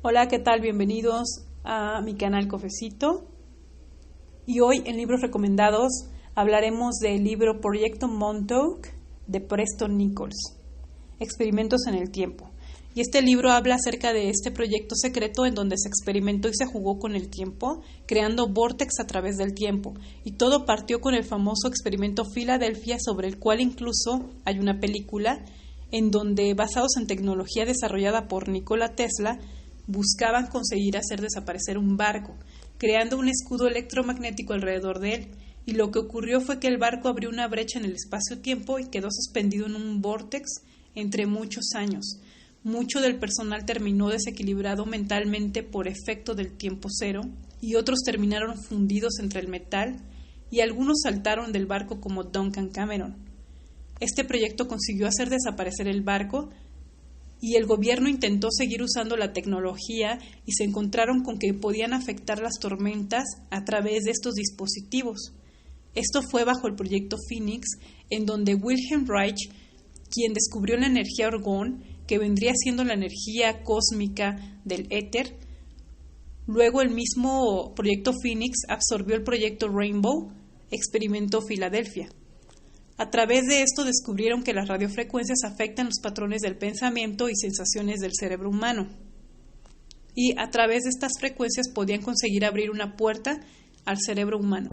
Hola, ¿qué tal? Bienvenidos a mi canal Cofecito. Y hoy en Libros Recomendados hablaremos del libro Proyecto Montauk de Preston Nichols, Experimentos en el Tiempo. Y este libro habla acerca de este proyecto secreto en donde se experimentó y se jugó con el tiempo, creando vórtex a través del tiempo. Y todo partió con el famoso experimento Filadelfia, sobre el cual incluso hay una película en donde, basados en tecnología desarrollada por Nikola Tesla, buscaban conseguir hacer desaparecer un barco, creando un escudo electromagnético alrededor de él. Y lo que ocurrió fue que el barco abrió una brecha en el espacio-tiempo y quedó suspendido en un vórtex entre muchos años. Mucho del personal terminó desequilibrado mentalmente por efecto del tiempo cero, y otros terminaron fundidos entre el metal, y algunos saltaron del barco como Duncan Cameron. Este proyecto consiguió hacer desaparecer el barco, y el gobierno intentó seguir usando la tecnología y se encontraron con que podían afectar las tormentas a través de estos dispositivos. Esto fue bajo el proyecto Phoenix, en donde Wilhelm Reich, quien descubrió la energía orgón, que vendría siendo la energía cósmica del éter. Luego el mismo proyecto Phoenix absorbió el proyecto Rainbow, experimentó Filadelfia. A través de esto descubrieron que las radiofrecuencias afectan los patrones del pensamiento y sensaciones del cerebro humano. Y a través de estas frecuencias podían conseguir abrir una puerta al cerebro humano.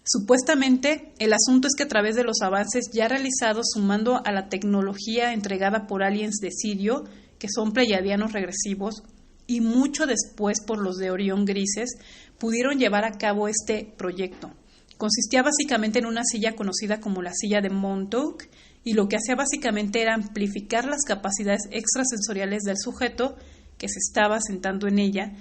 Supuestamente, el asunto es que a través de los avances ya realizados, sumando a la tecnología entregada por aliens de Sirio, que son pleiadianos regresivos, y mucho después por los de Orión grises, pudieron llevar a cabo este proyecto. Consistía básicamente en una silla conocida como la silla de Montauk, y lo que hacía básicamente era amplificar las capacidades extrasensoriales del sujeto que se estaba sentando en ella,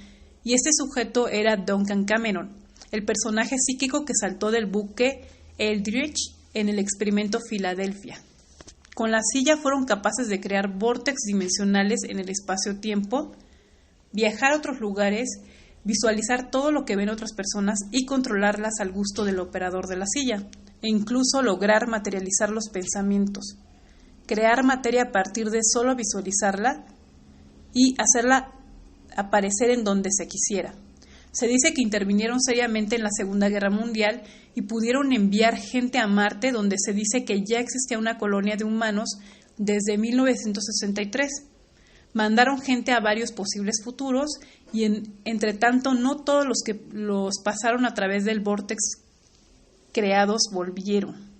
y este sujeto era Duncan Cameron, el personaje psíquico que saltó del buque Eldridge en el experimento Filadelfia. Con la silla fueron capaces de crear vórtex dimensionales en el espacio-tiempo, viajar a otros lugares, visualizar todo lo que ven otras personas y controlarlas al gusto del operador de la silla, e incluso lograr materializar los pensamientos, crear materia a partir de solo visualizarla y hacerla aparecer en donde se quisiera. Se dice que intervinieron seriamente en la Segunda Guerra Mundial y pudieron enviar gente a Marte, donde se dice que ya existía una colonia de humanos desde 1963. Mandaron gente a varios posibles futuros y, entre tanto, no todos los que los pasaron a través del vórtex creados volvieron.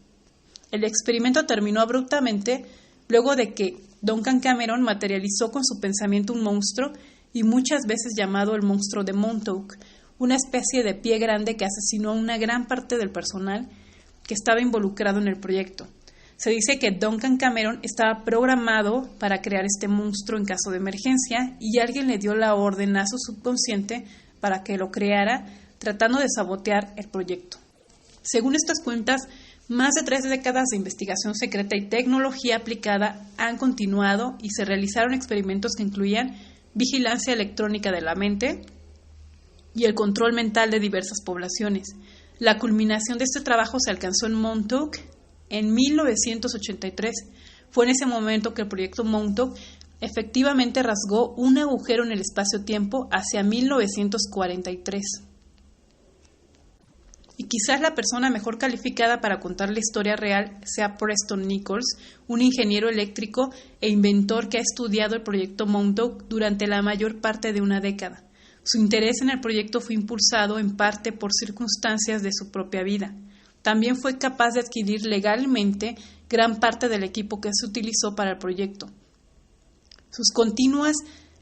El experimento terminó abruptamente luego de que Duncan Cameron materializó con su pensamiento un monstruo, y muchas veces llamado el monstruo de Montauk, una especie de pie grande que asesinó a una gran parte del personal que estaba involucrado en el proyecto. Se dice que Duncan Cameron estaba programado para crear este monstruo en caso de emergencia, y alguien le dio la orden a su subconsciente para que lo creara, tratando de sabotear el proyecto. Según estas cuentas, más de 3 décadas de investigación secreta y tecnología aplicada han continuado, y se realizaron experimentos que incluían vigilancia electrónica de la mente y el control mental de diversas poblaciones. La culminación de este trabajo se alcanzó en Montauk en 1983. Fue en ese momento que el proyecto Montauk efectivamente rasgó un agujero en el espacio-tiempo hacia 1943. Y quizás la persona mejor calificada para contar la historia real sea Preston Nichols, un ingeniero eléctrico e inventor que ha estudiado el proyecto Montauk durante la mayor parte de una década. Su interés en el proyecto fue impulsado en parte por circunstancias de su propia vida. También fue capaz de adquirir legalmente gran parte del equipo que se utilizó para el proyecto. Sus continuas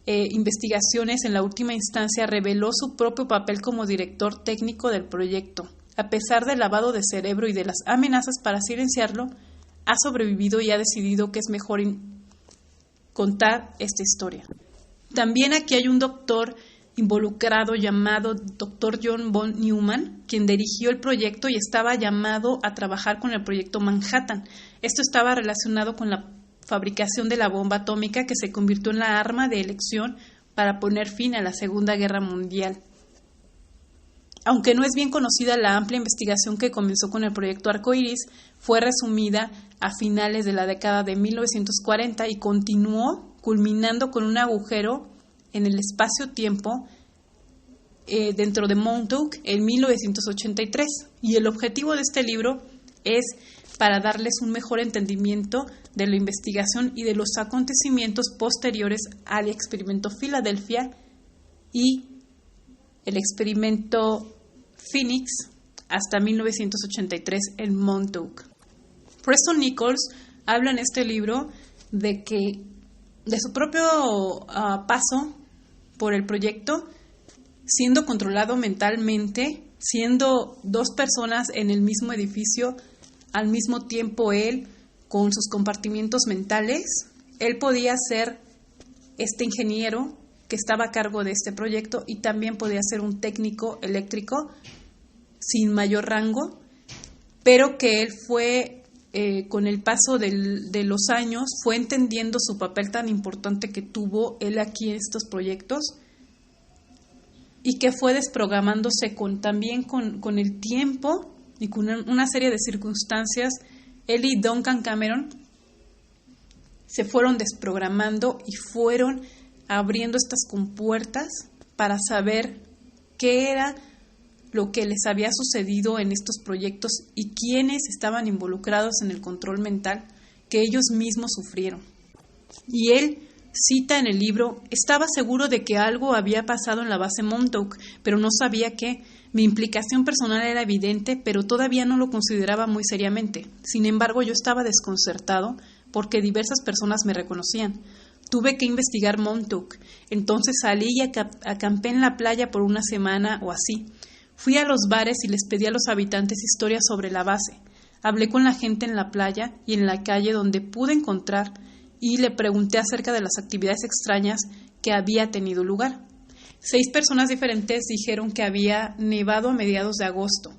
investigaciones en la última instancia reveló su propio papel como director técnico del proyecto. A pesar del lavado de cerebro y de las amenazas para silenciarlo, ha sobrevivido y ha decidido que es mejor contar esta historia. También aquí hay un doctor involucrado llamado Dr. John von Neumann, quien dirigió el proyecto y estaba llamado a trabajar con el proyecto Manhattan. Esto estaba relacionado con la fabricación de la bomba atómica, que se convirtió en la arma de elección para poner fin a la Segunda Guerra Mundial. Aunque no es bien conocida, la amplia investigación que comenzó con el proyecto Arcoiris fue resumida a finales de la década de 1940 y continuó, culminando con un agujero en el espacio-tiempo dentro de Montauk en 1983. Y el objetivo de este libro es para darles un mejor entendimiento de la investigación y de los acontecimientos posteriores al experimento Filadelfia y el experimento Phoenix hasta 1983 en Montauk. Preston Nichols habla en este libro de su propio paso por el proyecto, siendo controlado mentalmente, siendo dos personas en el mismo edificio, al mismo tiempo él con sus compartimientos mentales. Él podía ser este ingeniero que estaba a cargo de este proyecto y también podía ser un técnico eléctrico sin mayor rango, pero que él fue, con el paso de los años, fue entendiendo su papel tan importante que tuvo él aquí en estos proyectos y que fue desprogramándose también con el tiempo y con una serie de circunstancias. Él y Duncan Cameron se fueron desprogramando y fueron abriendo estas compuertas para saber qué era lo que les había sucedido en estos proyectos y quiénes estaban involucrados en el control mental que ellos mismos sufrieron. Y él cita en el libro: estaba seguro de que algo había pasado en la base Montauk, pero no sabía qué. Mi implicación personal era evidente, pero todavía no lo consideraba muy seriamente. Sin embargo, yo estaba desconcertado porque diversas personas me reconocían. Tuve que investigar Montauk. Entonces salí y acampé en la playa por una semana o así. Fui a los bares y les pedí a los habitantes historias sobre la base. Hablé con la gente en la playa y en la calle donde pude encontrar y le pregunté acerca de las actividades extrañas que había tenido lugar. 6 personas diferentes dijeron que había nevado a mediados de agosto.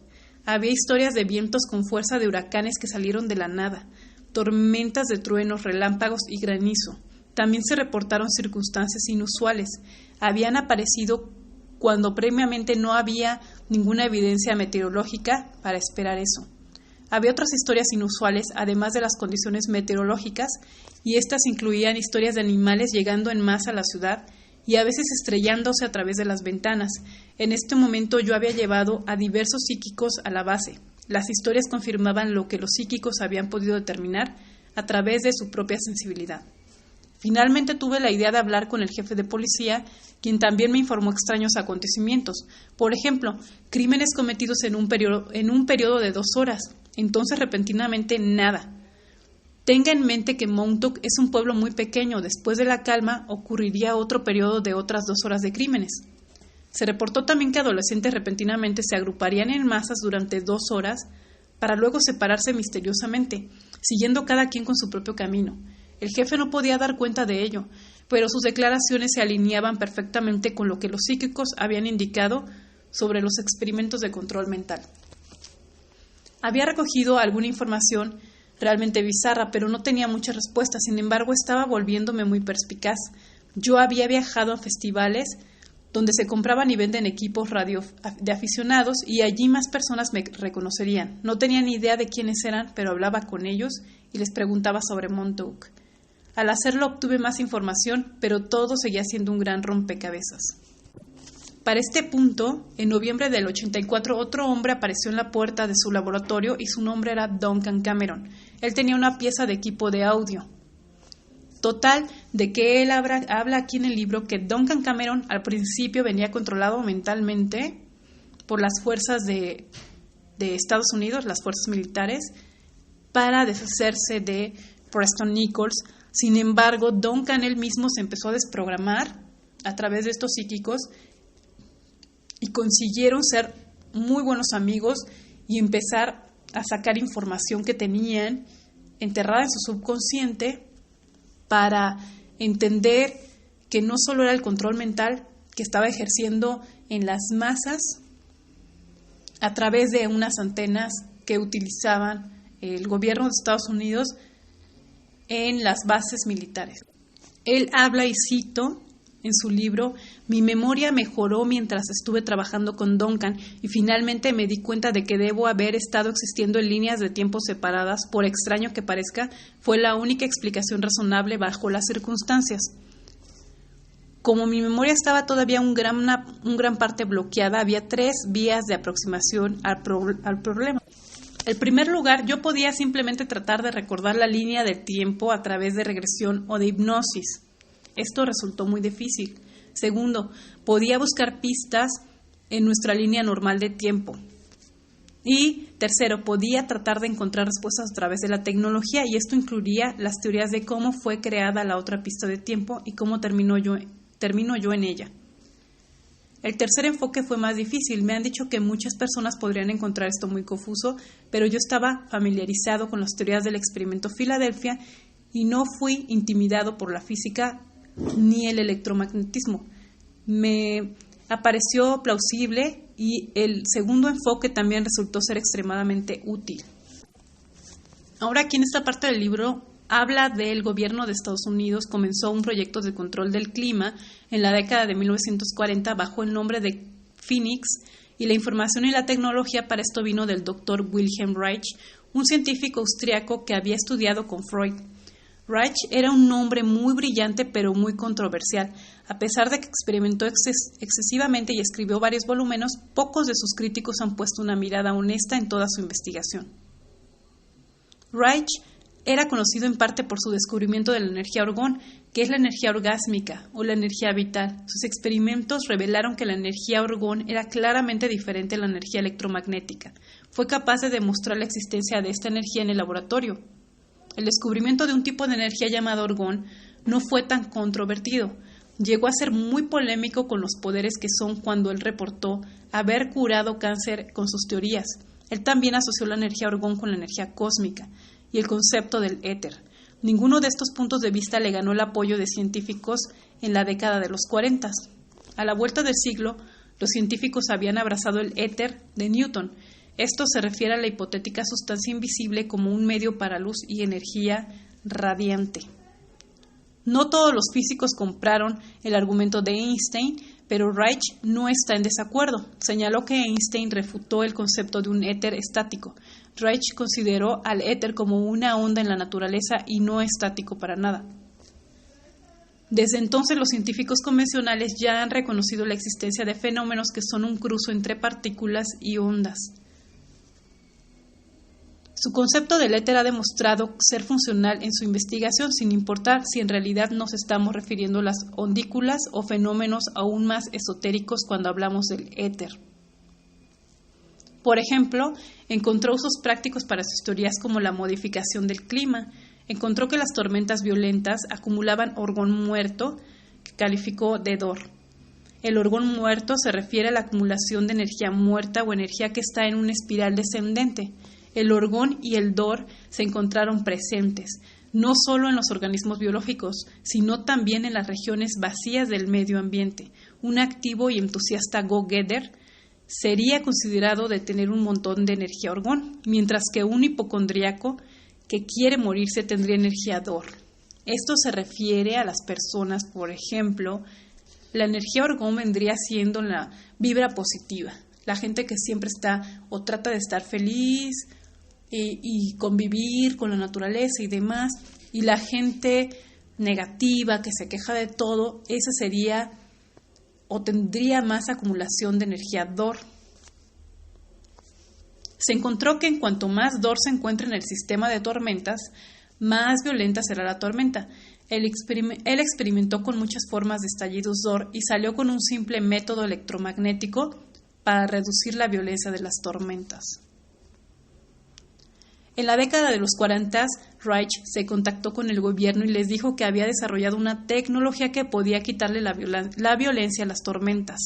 Había historias de vientos con fuerza de huracanes que salieron de la nada, tormentas de truenos, relámpagos y granizo. También se reportaron circunstancias inusuales. Habían aparecido cuando previamente no había ninguna evidencia meteorológica para esperar eso. Había otras historias inusuales, además de las condiciones meteorológicas, y estas incluían historias de animales llegando en masa a la ciudad y a veces estrellándose a través de las ventanas. En este momento yo había llevado a diversos psíquicos a la base. Las historias confirmaban lo que los psíquicos habían podido determinar a través de su propia sensibilidad. Finalmente tuve la idea de hablar con el jefe de policía, quien también me informó extraños acontecimientos. Por ejemplo, crímenes cometidos en un periodo de 2 horas. Entonces, repentinamente, nada. Tenga en mente que Montauk es un pueblo muy pequeño. Después de la calma, ocurriría otro periodo de otras 2 horas de crímenes. Se reportó también que adolescentes repentinamente se agruparían en masas durante 2 horas para luego separarse misteriosamente, siguiendo cada quien con su propio camino. El jefe no podía dar cuenta de ello, pero sus declaraciones se alineaban perfectamente con lo que los psíquicos habían indicado sobre los experimentos de control mental. Había recogido alguna información realmente bizarra, pero no tenía muchas respuestas. Sin embargo, estaba volviéndome muy perspicaz. Yo había viajado a festivales donde se compraban y venden equipos radio de aficionados y allí más personas me reconocerían. No tenía ni idea de quiénes eran, pero hablaba con ellos y les preguntaba sobre Montauk. Al hacerlo obtuve más información, pero todo seguía siendo un gran rompecabezas. Para este punto, en noviembre del 84, otro hombre apareció en la puerta de su laboratorio y su nombre era Duncan Cameron. Él tenía una pieza de equipo de audio. Total, de que él habla aquí en el libro que Duncan Cameron al principio venía controlado mentalmente por las fuerzas de Estados Unidos, las fuerzas militares, para deshacerse de Preston Nichols. Sin embargo, Duncan él mismo se empezó a desprogramar a través de estos psíquicos y consiguieron ser muy buenos amigos y empezar a sacar información que tenían enterrada en su subconsciente para entender que no solo era el control mental que estaba ejerciendo en las masas a través de unas antenas que utilizaban el gobierno de Estados Unidos en las bases militares. Él habla, y cito en su libro: mi memoria mejoró mientras estuve trabajando con Duncan y finalmente me di cuenta de que debo haber estado existiendo en líneas de tiempo separadas. Por extraño que parezca, fue la única explicación razonable bajo las circunstancias. Como mi memoria estaba todavía un gran parte bloqueada, había 3 vías de aproximación al problema. En primer lugar, yo podía simplemente tratar de recordar la línea de tiempo a través de regresión o de hipnosis. Esto resultó muy difícil. Segundo, podía buscar pistas en nuestra línea normal de tiempo. Y tercero, podía tratar de encontrar respuestas a través de la tecnología, y esto incluiría las teorías de cómo fue creada la otra pista de tiempo y cómo termino yo en ella. El tercer enfoque fue más difícil. Me han dicho que muchas personas podrían encontrar esto muy confuso, pero yo estaba familiarizado con las teorías del experimento Filadelfia y no fui intimidado por la física ni el electromagnetismo. Me apareció plausible y el segundo enfoque también resultó ser extremadamente útil. Ahora, aquí en esta parte del libro habla del gobierno de Estados Unidos. Comenzó un proyecto de control del clima en la década de 1940 bajo el nombre de Phoenix, y la información y la tecnología para esto vino del Dr. Wilhelm Reich, un científico austriaco que había estudiado con Freud. Reich era un hombre muy brillante pero muy controversial. A pesar de que experimentó excesivamente y escribió varios volúmenes, pocos de sus críticos han puesto una mirada honesta en toda su investigación. Reich era conocido en parte por su descubrimiento de la energía orgón, que es la energía orgásmica o la energía vital. Sus experimentos revelaron que la energía orgón era claramente diferente a la energía electromagnética. Fue capaz de demostrar la existencia de esta energía en el laboratorio. El descubrimiento de un tipo de energía llamado orgón no fue tan controvertido. Llegó a ser muy polémico con los poderes que son cuando él reportó haber curado cáncer con sus teorías. Él también asoció la energía orgón con la energía cósmica y el concepto del éter. Ninguno de estos puntos de vista le ganó el apoyo de científicos en la década de los 40. A la vuelta del siglo, los científicos habían abrazado el éter de Newton. Esto se refiere a la hipotética sustancia invisible como un medio para luz y energía radiante. No todos los físicos compraron el argumento de Einstein, pero Reich no está en desacuerdo. Señaló que Einstein refutó el concepto de un éter estático. Reich consideró al éter como una onda en la naturaleza y no estático para nada. Desde entonces, los científicos convencionales ya han reconocido la existencia de fenómenos que son un cruce entre partículas y ondas. Su concepto del éter ha demostrado ser funcional en su investigación, sin importar si en realidad nos estamos refiriendo a las ondículas o fenómenos aún más esotéricos cuando hablamos del éter. Por ejemplo, encontró usos prácticos para sus teorías como la modificación del clima. Encontró que las tormentas violentas acumulaban orgón muerto, que calificó de dor. El orgón muerto se refiere a la acumulación de energía muerta o energía que está en una espiral descendente. El orgón y el dor se encontraron presentes, no solo en los organismos biológicos, sino también en las regiones vacías del medio ambiente. Un activo y entusiasta go-getter sería considerado de tener un montón de energía orgón, mientras que un hipocondríaco que quiere morirse tendría energía dor. Esto se refiere a las personas, por ejemplo, la energía orgón vendría siendo la vibra positiva, la gente que siempre está o trata de estar feliz y convivir con la naturaleza y demás, y la gente negativa que se queja de todo, esa sería o tendría más acumulación de energía dor. Se encontró que en cuanto más dor se encuentra en el sistema de tormentas, más violenta será la tormenta. Él experimentó con muchas formas de estallidos dor y salió con un simple método electromagnético para reducir la violencia de las tormentas. En la década de los 40, Reich se contactó con el gobierno y les dijo que había desarrollado una tecnología que podía quitarle la violencia a las tormentas.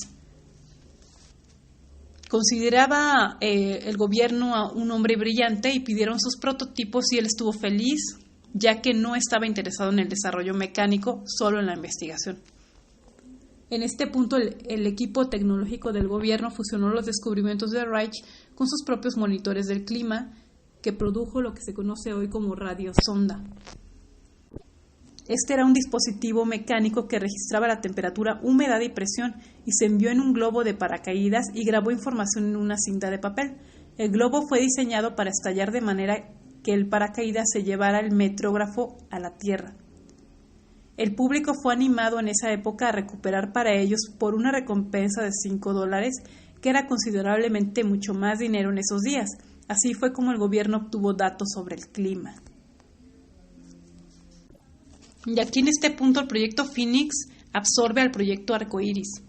Consideraba el gobierno a un hombre brillante y pidieron sus prototipos y él estuvo feliz, ya que no estaba interesado en el desarrollo mecánico, solo en la investigación. En este punto, el equipo tecnológico del gobierno fusionó los descubrimientos de Reich con sus propios monitores del clima, que produjo lo que se conoce hoy como radiosonda. Este era un dispositivo mecánico que registraba la temperatura, humedad y presión y se envió en un globo de paracaídas y grabó información en una cinta de papel. El globo fue diseñado para estallar de manera que el paracaídas se llevara el metrógrafo a la Tierra. El público fue animado en esa época a recuperar para ellos por una recompensa de $5, que era considerablemente mucho más dinero en esos días. Así fue como el gobierno obtuvo datos sobre el clima. Y aquí en este punto el proyecto Phoenix absorbe al proyecto Arcoíris.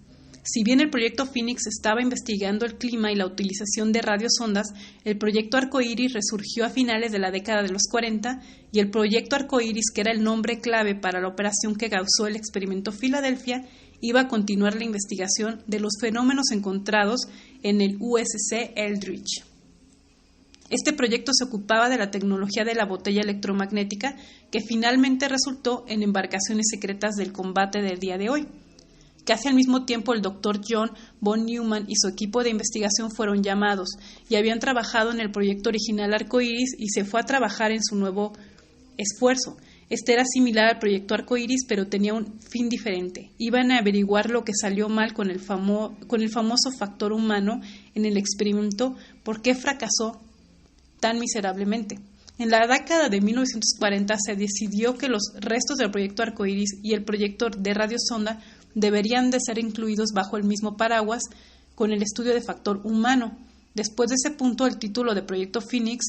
Si bien el proyecto Phoenix estaba investigando el clima y la utilización de radiosondas, el proyecto Arcoíris resurgió a finales de la década de los 40 y el proyecto Arcoíris, que era el nombre clave para la operación que causó el experimento Filadelfia, iba a continuar la investigación de los fenómenos encontrados en el USC Eldridge. Este proyecto se ocupaba de la tecnología de la botella electromagnética, que finalmente resultó en embarcaciones secretas del combate del día de hoy. Casi al mismo tiempo, el Dr. John von Neumann y su equipo de investigación fueron llamados y habían trabajado en el proyecto original Arcoíris y se fue a trabajar en su nuevo esfuerzo. Este era similar al proyecto Arcoíris, pero tenía un fin diferente. Iban a averiguar lo que salió mal con el famoso factor humano en el experimento, por qué fracasó tan miserablemente. En la década de 1940 se decidió que los restos del proyecto Arcoíris y el proyecto de radiosonda deberían de ser incluidos bajo el mismo paraguas con el estudio de factor humano. Después de ese punto, el título de Proyecto Phoenix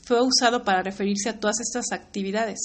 fue usado para referirse a todas estas actividades.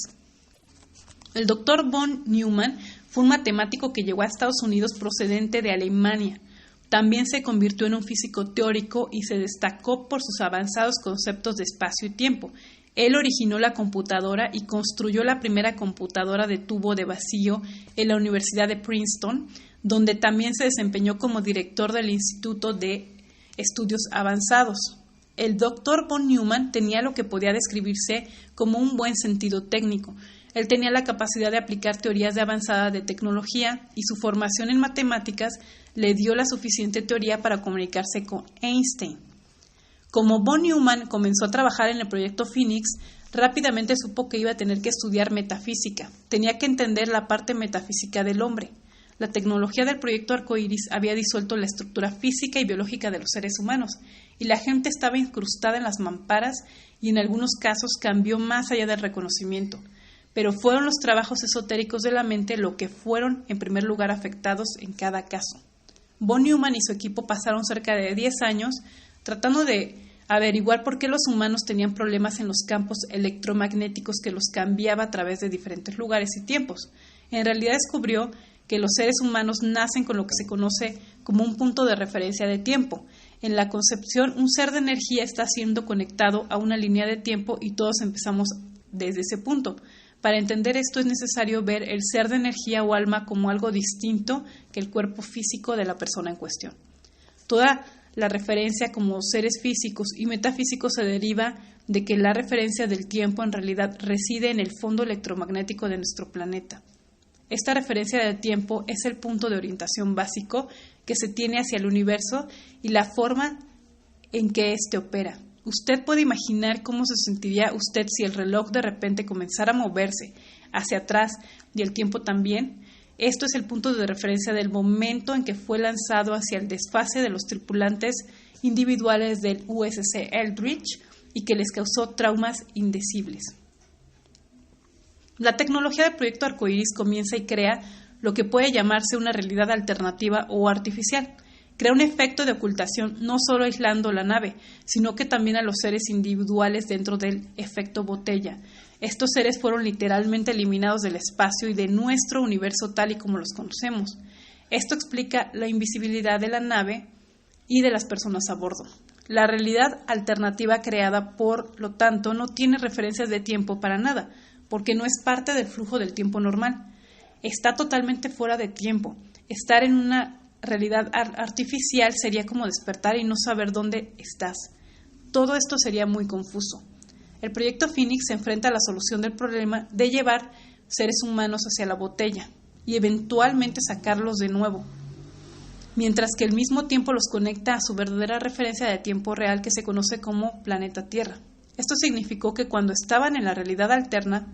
El Dr. von Neumann fue un matemático que llegó a Estados Unidos procedente de Alemania. También se convirtió en un físico teórico y se destacó por sus avanzados conceptos de espacio y tiempo. Él originó la computadora y construyó la primera computadora de tubo de vacío en la Universidad de Princeton, donde también se desempeñó como director del Instituto de Estudios Avanzados. El Dr. von Neumann tenía lo que podía describirse como un buen sentido técnico. Él tenía la capacidad de aplicar teorías de avanzada de tecnología y su formación en matemáticas le dio la suficiente teoría para comunicarse con Einstein. Como von Neumann comenzó a trabajar en el proyecto Phoenix, rápidamente supo que iba a tener que estudiar metafísica. Tenía que entender la parte metafísica del hombre. La tecnología del proyecto Arcoíris había disuelto la estructura física y biológica de los seres humanos, y la gente estaba incrustada en las mamparas y en algunos casos cambió más allá del reconocimiento. Pero fueron los trabajos esotéricos de la mente lo que fueron, en primer lugar, afectados en cada caso. Von Neumann y su equipo pasaron cerca de 10 años tratando de averiguar por qué los humanos tenían problemas en los campos electromagnéticos que los cambiaba a través de diferentes lugares y tiempos. En realidad descubrió que los seres humanos nacen con lo que se conoce como un punto de referencia de tiempo. En la concepción, un ser de energía está siendo conectado a una línea de tiempo y todos empezamos desde ese punto. Para entender esto es necesario ver el ser de energía o alma como algo distinto que el cuerpo físico de la persona en cuestión. Toda la referencia como seres físicos y metafísicos se deriva de que la referencia del tiempo en realidad reside en el fondo electromagnético de nuestro planeta. Esta referencia del tiempo es el punto de orientación básico que se tiene hacia el universo y la forma en que éste opera. Usted puede imaginar cómo se sentiría usted si el reloj de repente comenzara a moverse hacia atrás y el tiempo también. Esto es el punto de referencia del momento en que fue lanzado hacia el desfase de los tripulantes individuales del USC Eldridge y que les causó traumas indecibles. La tecnología del proyecto Arcoíris comienza y crea lo que puede llamarse una realidad alternativa o artificial. Crea un efecto de ocultación no solo aislando la nave, sino que también a los seres individuales dentro del efecto botella. Estos seres fueron literalmente eliminados del espacio y de nuestro universo tal y como los conocemos. Esto explica la invisibilidad de la nave y de las personas a bordo. La realidad alternativa creada, por lo tanto, no tiene referencias de tiempo para nada, porque no es parte del flujo del tiempo normal. Está totalmente fuera de tiempo. Estar en una realidad artificial sería como despertar y no saber dónde estás. Todo esto sería muy confuso. El proyecto Phoenix se enfrenta a la solución del problema de llevar seres humanos hacia la botella y eventualmente sacarlos de nuevo, mientras que al mismo tiempo los conecta a su verdadera referencia de tiempo real que se conoce como planeta Tierra. Esto significó que cuando estaban en la realidad alterna,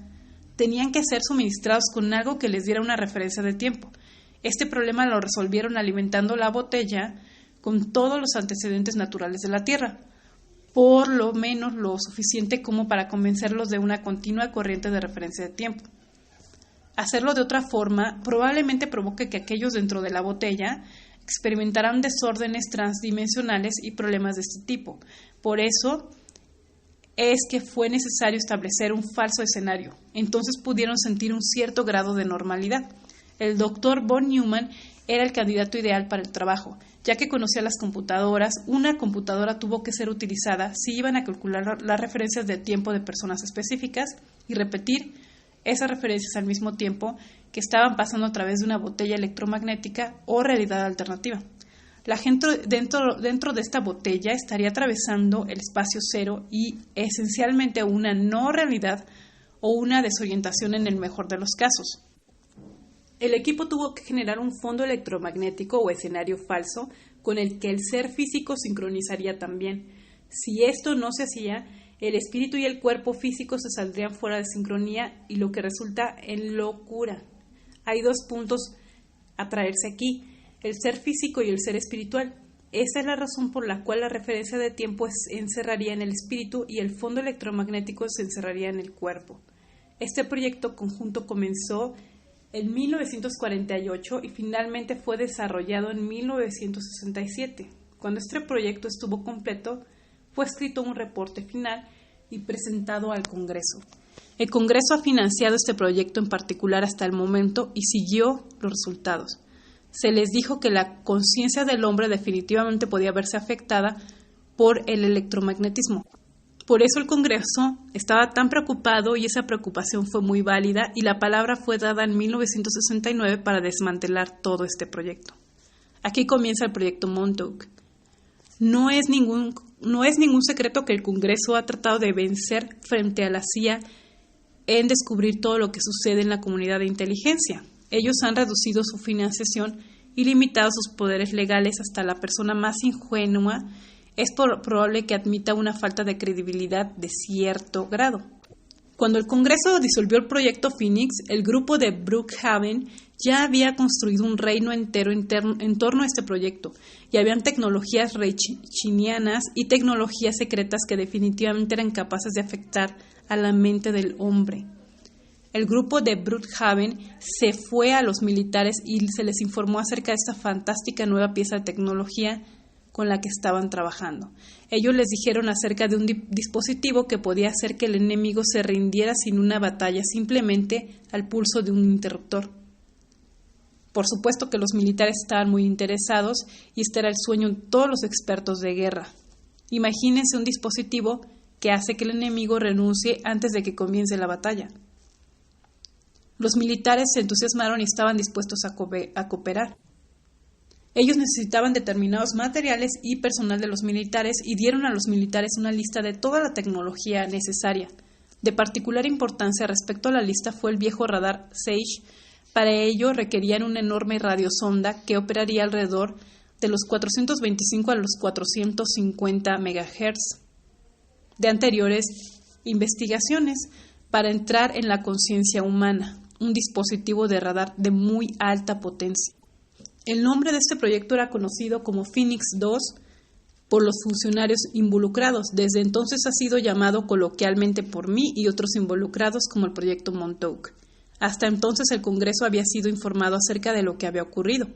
tenían que ser suministrados con algo que les diera una referencia de tiempo. Este problema lo resolvieron alimentando la botella con todos los antecedentes naturales de la Tierra, por lo menos lo suficiente como para convencerlos de una continua corriente de referencia de tiempo. Hacerlo de otra forma probablemente provoque que aquellos dentro de la botella experimentarán desórdenes transdimensionales y problemas de este tipo. Por eso es que fue necesario establecer un falso escenario. Entonces pudieron sentir un cierto grado de normalidad. El doctor von Neumann era el candidato ideal para el trabajo, ya que conocía las computadoras. Una computadora tuvo que ser utilizada si iban a calcular las referencias de tiempo de personas específicas y repetir esas referencias al mismo tiempo que estaban pasando a través de una botella electromagnética o realidad alternativa. La gente dentro de esta botella estaría atravesando el espacio cero y esencialmente una no realidad o una desorientación en el mejor de los casos. El equipo tuvo que generar un fondo electromagnético o escenario falso con el que el ser físico sincronizaría también. Si esto no se hacía, el espíritu y el cuerpo físico se saldrían fuera de sincronía y lo que resulta en locura. Hay dos puntos a traerse aquí: el ser físico y el ser espiritual. Esa es la razón por la cual la referencia de tiempo se encerraría en el espíritu y el fondo electromagnético se encerraría en el cuerpo. Este proyecto conjunto comenzó en 1948 y finalmente fue desarrollado en 1967. Cuando este proyecto estuvo completo, fue escrito un reporte final y presentado al Congreso. El Congreso ha financiado este proyecto en particular hasta el momento y siguió los resultados. Se les dijo que la conciencia del hombre definitivamente podía verse afectada por el electromagnetismo. Por eso el Congreso estaba tan preocupado y esa preocupación fue muy válida y la palabra fue dada en 1969 para desmantelar todo este proyecto. Aquí comienza el proyecto Montauk. No es ningún secreto que el Congreso ha tratado de vencer frente a la CIA en descubrir todo lo que sucede en la comunidad de inteligencia. Ellos han reducido su financiación y limitado sus poderes legales hasta la persona más ingenua. Es probable que admita una falta de credibilidad de cierto grado. Cuando el Congreso disolvió el proyecto Phoenix, el grupo de Brookhaven ya había construido un reino entero en torno a este proyecto y habían tecnologías reichinianas y tecnologías secretas que definitivamente eran capaces de afectar a la mente del hombre. El grupo de Brookhaven se fue a los militares y se les informó acerca de esta fantástica nueva pieza de tecnología con la que estaban trabajando. Ellos les dijeron acerca de un dispositivo que podía hacer que el enemigo se rindiera sin una batalla, simplemente al pulso de un interruptor. Por supuesto que los militares estaban muy interesados y este era el sueño de todos los expertos de guerra. Imagínense un dispositivo que hace que el enemigo renuncie antes de que comience la batalla. Los militares se entusiasmaron y estaban dispuestos a cooperar. Ellos necesitaban determinados materiales y personal de los militares y dieron a los militares una lista de toda la tecnología necesaria. De particular importancia respecto a la lista fue el viejo radar Sage. Para ello requerían una enorme radiosonda que operaría alrededor de los 425 a los 450 MHz de anteriores investigaciones para entrar en la conciencia humana, un dispositivo de radar de muy alta potencia. El nombre de este proyecto era conocido como Phoenix 2 por los funcionarios involucrados. Desde entonces ha sido llamado coloquialmente por mí y otros involucrados como el proyecto Montauk. Hasta entonces el Congreso había sido informado acerca de lo que había ocurrido,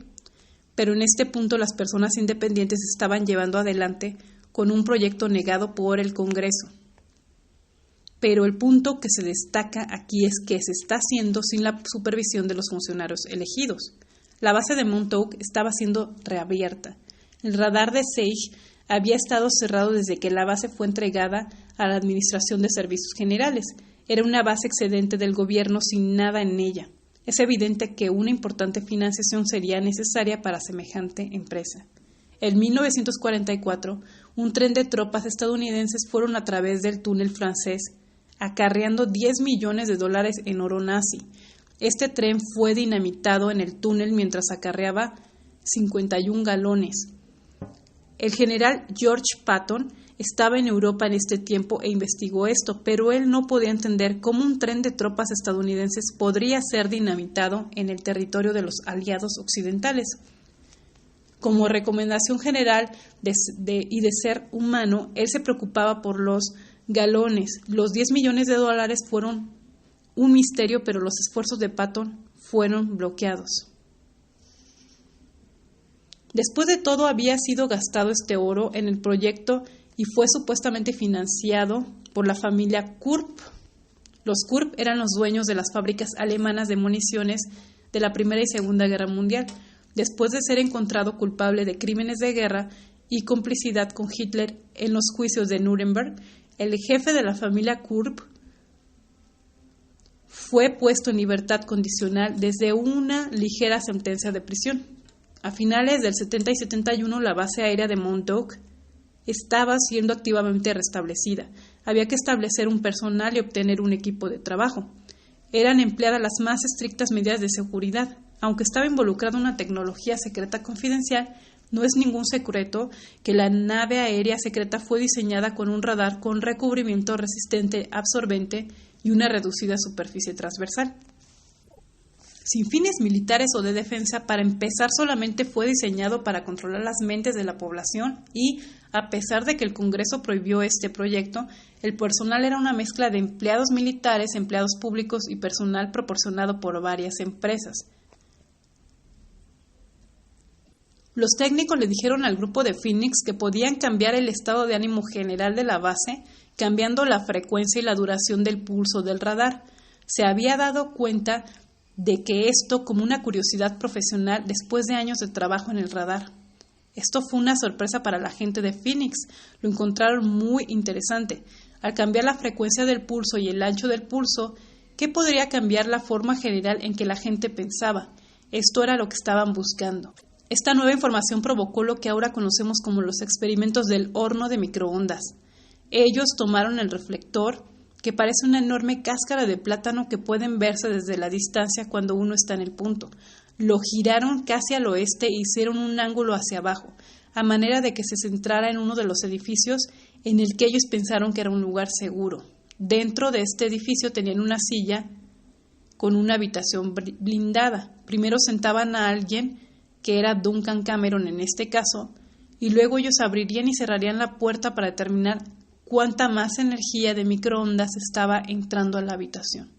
pero en este punto las personas independientes estaban llevando adelante con un proyecto negado por el Congreso. Pero el punto que se destaca aquí es que se está haciendo sin la supervisión de los funcionarios elegidos. La base de Montauk estaba siendo reabierta. El radar de Sage había estado cerrado desde que la base fue entregada a la Administración de Servicios Generales. Era una base excedente del gobierno sin nada en ella. Es evidente que una importante financiación sería necesaria para semejante empresa. En 1944, un tren de tropas estadounidenses fueron a través del túnel francés, acarreando $10 millones en oro nazi. Este tren fue dinamitado en el túnel mientras acarreaba 51 galones. El general George Patton estaba en Europa en este tiempo e investigó esto, pero él no podía entender cómo un tren de tropas estadounidenses podría ser dinamitado en el territorio de los aliados occidentales. Como recomendación general de ser humano, él se preocupaba por los galones. Los $10 millones fueron un misterio, pero los esfuerzos de Patton fueron bloqueados. Después de todo, había sido gastado este oro en el proyecto y fue supuestamente financiado por la familia Krupp. Los Krupp eran los dueños de las fábricas alemanas de municiones de la Primera y Segunda Guerra Mundial. Después de ser encontrado culpable de crímenes de guerra y complicidad con Hitler en los juicios de Nuremberg, el jefe de la familia Krupp fue puesto en libertad condicional desde una ligera sentencia de prisión. A finales del 70 y 71, la base aérea de Montauk estaba siendo activamente restablecida. Había que establecer un personal y obtener un equipo de trabajo. Eran empleadas las más estrictas medidas de seguridad. Aunque estaba involucrada una tecnología secreta confidencial, no es ningún secreto que la nave aérea secreta fue diseñada con un radar con recubrimiento resistente absorbente y una reducida superficie transversal. Sin fines militares o de defensa, para empezar solamente fue diseñado para controlar las mentes de la población y, a pesar de que el Congreso prohibió este proyecto, el personal era una mezcla de empleados militares, empleados públicos y personal proporcionado por varias empresas. Los técnicos le dijeron al grupo de Phoenix que podían cambiar el estado de ánimo general de la base, cambiando la frecuencia y la duración del pulso del radar. Se había dado cuenta de que esto como una curiosidad profesional después de años de trabajo en el radar. Esto fue una sorpresa para la gente de Phoenix. Lo encontraron muy interesante. Al cambiar la frecuencia del pulso y el ancho del pulso, ¿qué podría cambiar la forma general en que la gente pensaba? Esto era lo que estaban buscando. Esta nueva información provocó lo que ahora conocemos como los experimentos del horno de microondas. Ellos tomaron el reflector, que parece una enorme cáscara de plátano que pueden verse desde la distancia cuando uno está en el punto. Lo giraron casi al oeste e hicieron un ángulo hacia abajo, a manera de que se centrara en uno de los edificios en el que ellos pensaron que era un lugar seguro. Dentro de este edificio tenían una silla con una habitación blindada. Primero sentaban a alguien, que era Duncan Cameron en este caso, y luego ellos abrirían y cerrarían la puerta para determinar cuánta más energía de microondas estaba entrando a la habitación.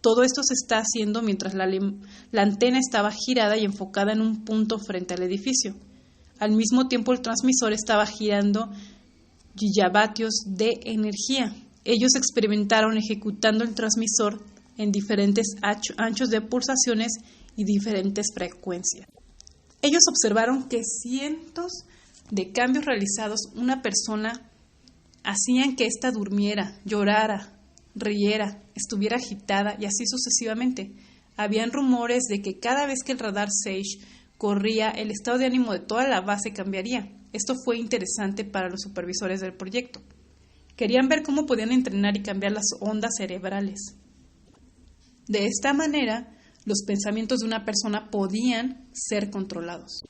Todo esto se está haciendo mientras la antena estaba girada y enfocada en un punto frente al edificio. Al mismo tiempo el transmisor estaba girando gigavatios de energía. Ellos experimentaron ejecutando el transmisor en diferentes anchos de pulsaciones y diferentes frecuencias. Ellos observaron que cientos de cambios realizados una persona hacían que ésta durmiera, llorara, riera, estuviera agitada y así sucesivamente. Habían rumores de que cada vez que el radar Sage corría, el estado de ánimo de toda la base cambiaría. Esto fue interesante para los supervisores del proyecto. Querían ver cómo podían entrenar y cambiar las ondas cerebrales. De esta manera, los pensamientos de una persona podían ser controlados.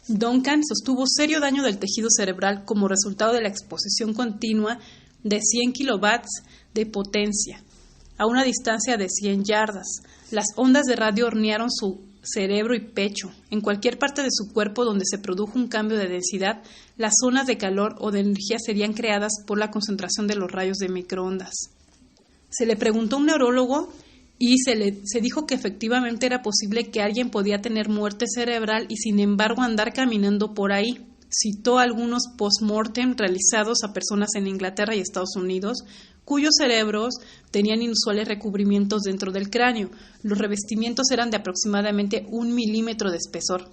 Duncan sostuvo serio daño del tejido cerebral como resultado de la exposición continua de 100 kilovatios de potencia a una distancia de 100 yardas. Las ondas de radio hornearon su cerebro y pecho. En cualquier parte de su cuerpo donde se produjo un cambio de densidad, las zonas de calor o de energía serían creadas por la concentración de los rayos de microondas. Se le preguntó a un neurólogo y se dijo que efectivamente era posible que alguien podía tener muerte cerebral y sin embargo andar caminando por ahí. Citó algunos post-mortem realizados a personas en Inglaterra y Estados Unidos cuyos cerebros tenían inusuales recubrimientos dentro del cráneo. Los revestimientos eran de aproximadamente 1 milímetro de espesor.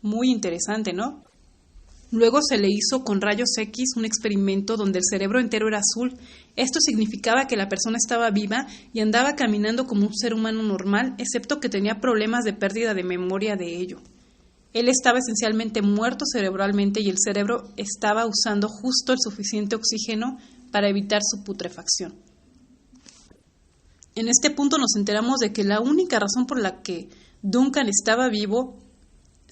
Muy interesante, ¿no? Luego se le hizo con rayos X un experimento donde el cerebro entero era azul. Esto significaba que la persona estaba viva y andaba caminando como un ser humano normal, excepto que tenía problemas de pérdida de memoria de ello. Él estaba esencialmente muerto cerebralmente y el cerebro estaba usando justo el suficiente oxígeno para evitar su putrefacción. En este punto nos enteramos de que la única razón por la que Duncan estaba vivo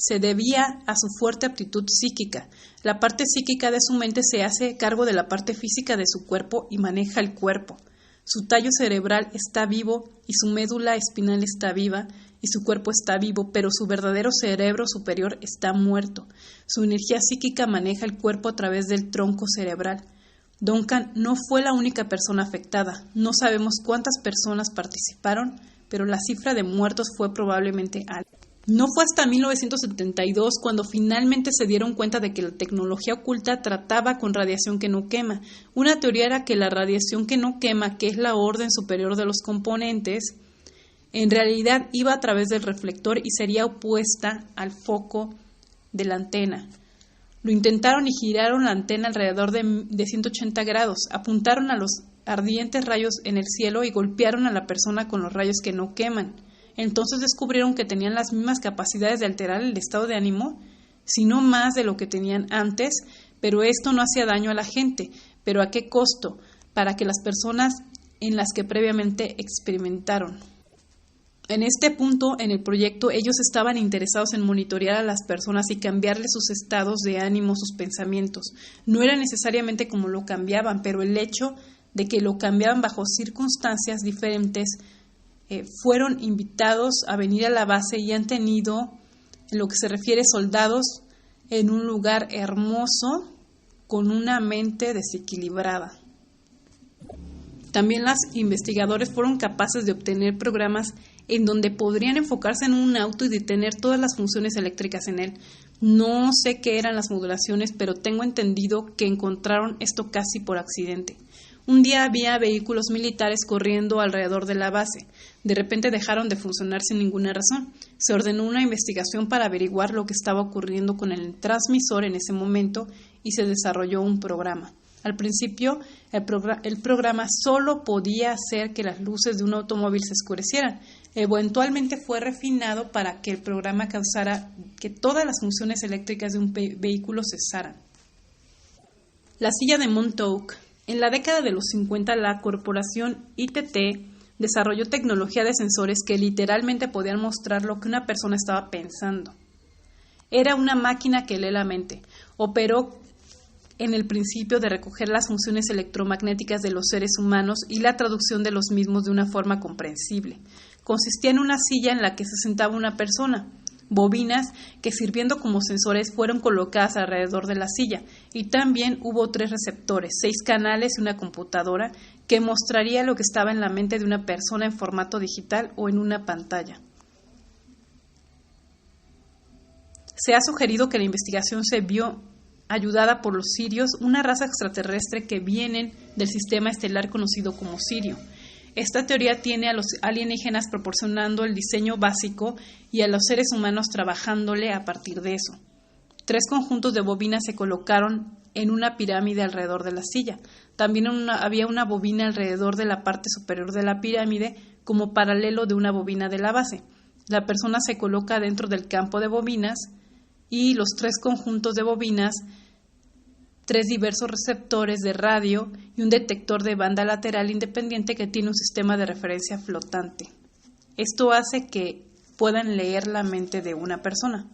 se debía a su fuerte aptitud psíquica. La parte psíquica de su mente se hace cargo de la parte física de su cuerpo y maneja el cuerpo. Su tallo cerebral está vivo y su médula espinal está viva y su cuerpo está vivo, pero su verdadero cerebro superior está muerto. Su energía psíquica maneja el cuerpo a través del tronco cerebral. Duncan no fue la única persona afectada. No sabemos cuántas personas participaron, pero la cifra de muertos fue probablemente alta. No fue hasta 1972 cuando finalmente se dieron cuenta de que la tecnología oculta trataba con radiación que no quema. Una teoría era que la radiación que no quema, que es la orden superior de los componentes, en realidad iba a través del reflector y sería opuesta al foco de la antena. Lo intentaron y giraron la antena alrededor de 180 grados, apuntaron a los ardientes rayos en el cielo y golpearon a la persona con los rayos que no queman. Entonces descubrieron que tenían las mismas capacidades de alterar el estado de ánimo, si no más de lo que tenían antes, pero esto no hacía daño a la gente. ¿Pero a qué costo? Para que las personas en las que previamente experimentaron. En este punto, en el proyecto, ellos estaban interesados en monitorear a las personas y cambiarles sus estados de ánimo, sus pensamientos. No era necesariamente como lo cambiaban, pero el hecho de que lo cambiaban bajo circunstancias diferentes, fueron invitados a venir a la base y han tenido, en lo que se refiere, soldados en un lugar hermoso con una mente desequilibrada. También los investigadores fueron capaces de obtener programas en donde podrían enfocarse en un auto y detener todas las funciones eléctricas en él. No sé qué eran las modulaciones, pero tengo entendido que encontraron esto casi por accidente. Un día había vehículos militares corriendo alrededor de la base. De repente dejaron de funcionar sin ninguna razón. Se ordenó una investigación para averiguar lo que estaba ocurriendo con el transmisor en ese momento y se desarrolló un programa. Al principio, el programa solo podía hacer que las luces de un automóvil se oscurecieran. Eventualmente fue refinado para que el programa causara que todas las funciones eléctricas de un vehículo cesaran. La silla de Montauk. En la década de los 50, la corporación ITT desarrolló tecnología de sensores que literalmente podían mostrar lo que una persona estaba pensando. Era una máquina que lee la mente. Operó en el principio de recoger las funciones electromagnéticas de los seres humanos y la traducción de los mismos de una forma comprensible. Consistía en una silla en la que se sentaba una persona. Bobinas que, sirviendo como sensores, fueron colocadas alrededor de la silla, y también hubo 3 receptores, 6 canales y una computadora que mostraría lo que estaba en la mente de una persona en formato digital o en una pantalla. Se ha sugerido que la investigación se vio ayudada por los sirios, una raza extraterrestre que vienen del sistema estelar conocido como Sirio. Esta teoría tiene a los alienígenas proporcionando el diseño básico y a los seres humanos trabajándole a partir de eso. 3 conjuntos de bobinas se colocaron en una pirámide alrededor de la silla. También había una bobina alrededor de la parte superior de la pirámide como paralelo de una bobina de la base. La persona se coloca dentro del campo de bobinas y los 3 conjuntos de bobinas, 3 diversos receptores de radio y un detector de banda lateral independiente que tiene un sistema de referencia flotante. Esto hace que puedan leer la mente de una persona.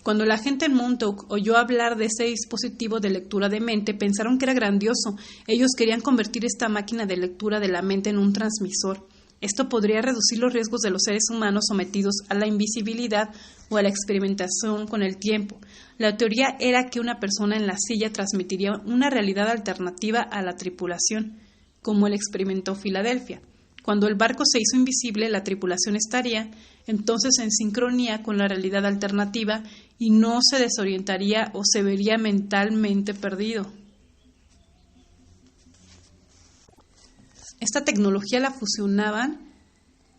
Cuando la gente en Montauk oyó hablar de ese dispositivo de lectura de mente, pensaron que era grandioso. Ellos querían convertir esta máquina de lectura de la mente en un transmisor. Esto podría reducir los riesgos de los seres humanos sometidos a la invisibilidad o a la experimentación con el tiempo. La teoría era que una persona en la silla transmitiría una realidad alternativa a la tripulación, como el experimentó Filadelfia. Cuando el barco se hizo invisible, la tripulación estaría entonces en sincronía con la realidad alternativa y no se desorientaría o se vería mentalmente perdido. Esta tecnología la fusionaban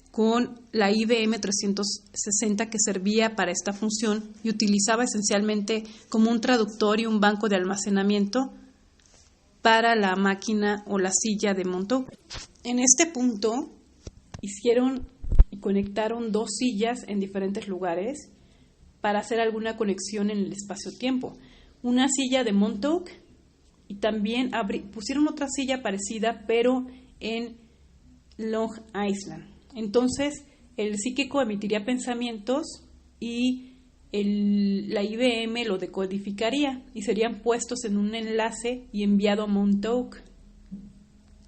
con la IBM 360 que servía para esta función y utilizaba esencialmente como un traductor y un banco de almacenamiento para la máquina o la silla de Montauk. En este punto hicieron y conectaron 2 sillas en diferentes lugares para hacer alguna conexión en el espacio-tiempo. Una silla de Montauk y también pusieron otra silla parecida pero en Long Island. Entonces el psíquico emitiría pensamientos y la IBM lo decodificaría y serían puestos en un enlace y enviado a Montauk.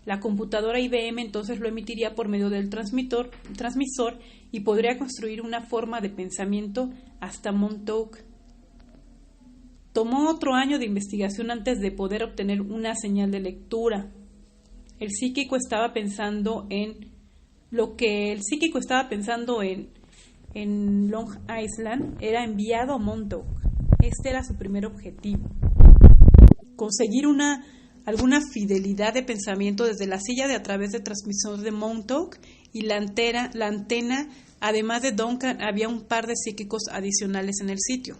La computadora IBM entonces lo emitiría por medio del transmisor y podría construir una forma de pensamiento hasta Montauk. Tomó otro año de investigación antes de poder obtener una señal de lectura. El psíquico estaba pensando en Long Island era enviado a Montauk. Este era su primer objetivo. Conseguir alguna fidelidad de pensamiento desde la silla a través de transmisor de Montauk y la antena. Además de Duncan, había un par de psíquicos adicionales en el sitio.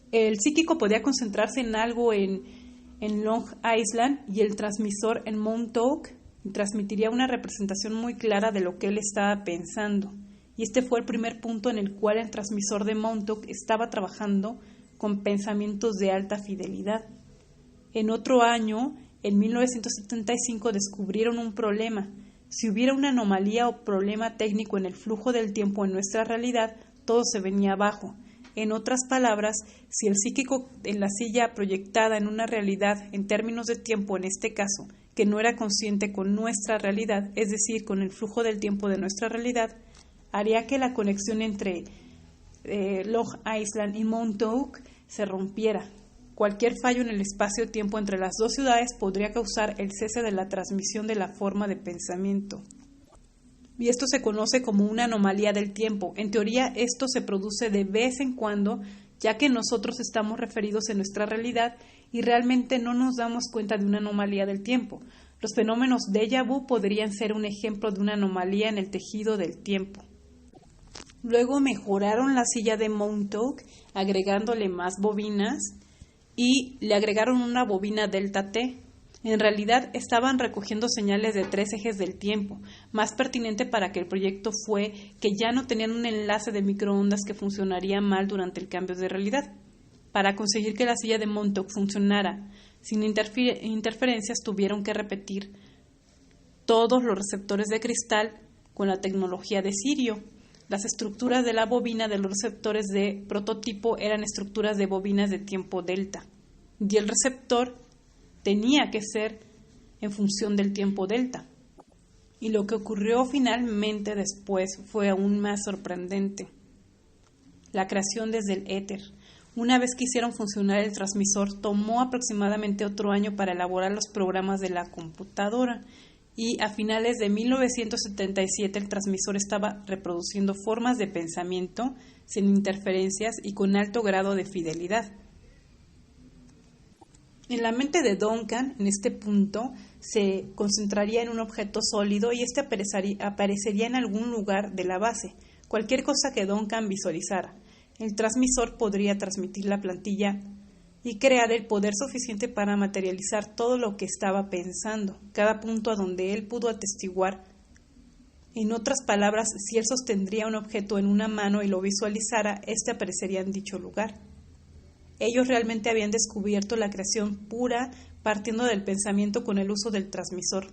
El psíquico podía concentrarse en algo en Long Island y el transmisor en Montauk transmitiría una representación muy clara de lo que él estaba pensando. Y este fue el primer punto en el cual el transmisor de Montauk estaba trabajando con pensamientos de alta fidelidad. En otro año, en 1975, descubrieron un problema. Si hubiera una anomalía o problema técnico en el flujo del tiempo en nuestra realidad, todo se venía abajo. En otras palabras, si el psíquico en la silla proyectada en una realidad en términos de tiempo, en este caso, que no era consciente con nuestra realidad, es decir, con el flujo del tiempo de nuestra realidad, haría que la conexión entre Long Island y Montauk se rompiera. Cualquier fallo en el espacio-tiempo entre las dos ciudades podría causar el cese de la transmisión de la forma de pensamiento. Y esto se conoce como una anomalía del tiempo. En teoría, esto se produce de vez en cuando, ya que nosotros estamos referidos en nuestra realidad y realmente no nos damos cuenta de una anomalía del tiempo. Los fenómenos déjà vu podrían ser un ejemplo de una anomalía en el tejido del tiempo. Luego mejoraron la silla de Montauk, agregándole más bobinas y le agregaron una bobina delta T. En realidad estaban recogiendo señales de 3 ejes del tiempo. Más pertinente para que el proyecto fue que ya no tenían un enlace de microondas que funcionaría mal durante el cambio de realidad. Para conseguir que la silla de Montauk funcionara sin interferencias, tuvieron que repetir todos los receptores de cristal con la tecnología de Sirio. Las estructuras de la bobina de los receptores de prototipo eran estructuras de bobinas de tiempo delta. Y el receptor tenía que ser en función del tiempo delta. Y lo que ocurrió finalmente después fue aún más sorprendente. La creación desde el éter. Una vez que hicieron funcionar el transmisor, tomó aproximadamente otro año para elaborar los programas de la computadora y a finales de 1977 el transmisor estaba reproduciendo formas de pensamiento sin interferencias y con alto grado de fidelidad. En la mente de Duncan, en este punto, se concentraría en un objeto sólido y este aparecería en algún lugar de la base, cualquier cosa que Duncan visualizara. El transmisor podría transmitir la plantilla y crear el poder suficiente para materializar todo lo que estaba pensando, cada punto a donde él pudo atestiguar. En otras palabras, si él sostendría un objeto en una mano y lo visualizara, este aparecería en dicho lugar. Ellos realmente habían descubierto la creación pura partiendo del pensamiento con el uso del transmisor.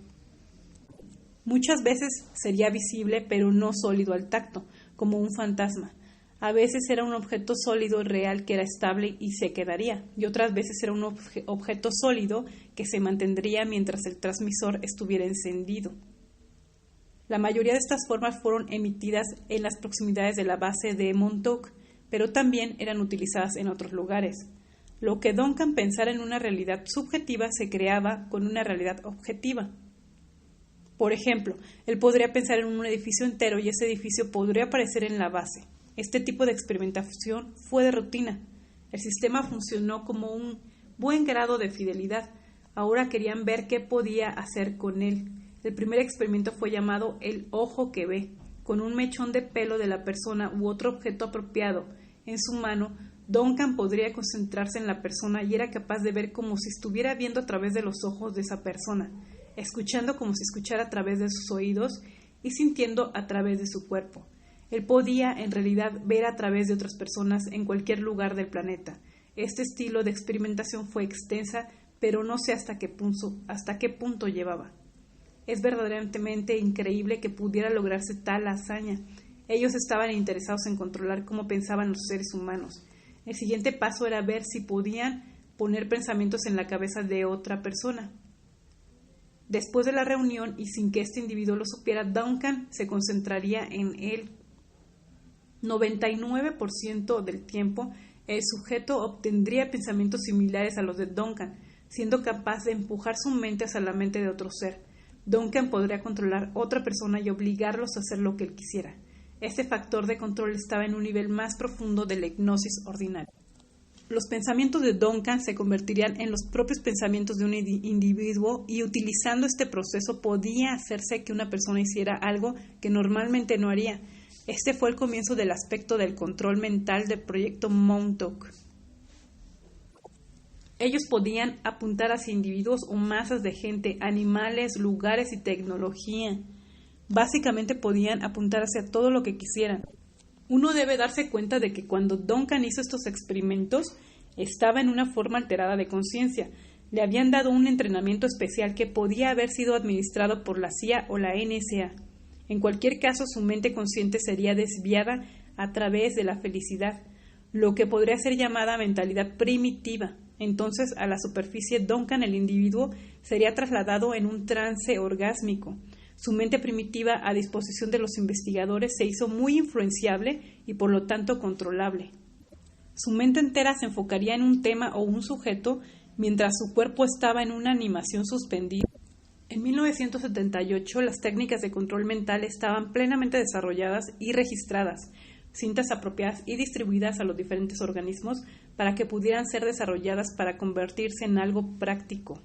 Muchas veces sería visible pero no sólido al tacto, como un fantasma. A veces era un objeto sólido real que era estable y se quedaría, y otras veces era un objeto sólido que se mantendría mientras el transmisor estuviera encendido. La mayoría de estas formas fueron emitidas en las proximidades de la base de Montauk, pero también eran utilizadas en otros lugares. Lo que Duncan pensara en una realidad subjetiva se creaba con una realidad objetiva. Por ejemplo, él podría pensar en un edificio entero y ese edificio podría aparecer en la base. Este tipo de experimentación fue de rutina. El sistema funcionó como un buen grado de fidelidad. Ahora querían ver qué podía hacer con él. El primer experimento fue llamado el ojo que ve. Con un mechón de pelo de la persona u otro objeto apropiado en su mano, Duncan podría concentrarse en la persona y era capaz de ver como si estuviera viendo a través de los ojos de esa persona, escuchando como si escuchara a través de sus oídos y sintiendo a través de su cuerpo. Él podía, en realidad, ver a través de otras personas en cualquier lugar del planeta. Este estilo de experimentación fue extensa, pero no sé hasta qué punto llevaba. Es verdaderamente increíble que pudiera lograrse tal hazaña. Ellos estaban interesados en controlar cómo pensaban los seres humanos. El siguiente paso era ver si podían poner pensamientos en la cabeza de otra persona. Después de la reunión, y sin que este individuo lo supiera, Duncan se concentraría en él. 99% del tiempo el sujeto obtendría pensamientos similares a los de Duncan, siendo capaz de empujar su mente hacia la mente de otro ser. Duncan podría controlar a otra persona y obligarlos a hacer lo que él quisiera. Este factor de control estaba en un nivel más profundo de la hipnosis ordinaria. Los pensamientos de Duncan se convertirían en los propios pensamientos de un individuo y utilizando este proceso podía hacerse que una persona hiciera algo que normalmente no haría. Este fue el comienzo del aspecto del control mental del proyecto Montauk. Ellos podían apuntar hacia individuos o masas de gente, animales, lugares y tecnología. Básicamente podían apuntar hacia todo lo que quisieran. Uno debe darse cuenta de que cuando Duncan hizo estos experimentos, estaba en una forma alterada de conciencia. Le habían dado un entrenamiento especial que podía haber sido administrado por la CIA o la NSA. En cualquier caso, su mente consciente sería desviada a través de la felicidad, lo que podría ser llamada mentalidad primitiva. Entonces, a la superficie, Duncan, el individuo, sería trasladado en un trance orgásmico. Su mente primitiva, a disposición de los investigadores, se hizo muy influenciable y por lo tanto controlable. Su mente entera se enfocaría en un tema o un sujeto, mientras su cuerpo estaba en una animación suspendida. En 1978, las técnicas de control mental estaban plenamente desarrolladas y registradas, cintas apropiadas y distribuidas a los diferentes organismos para que pudieran ser desarrolladas para convertirse en algo práctico.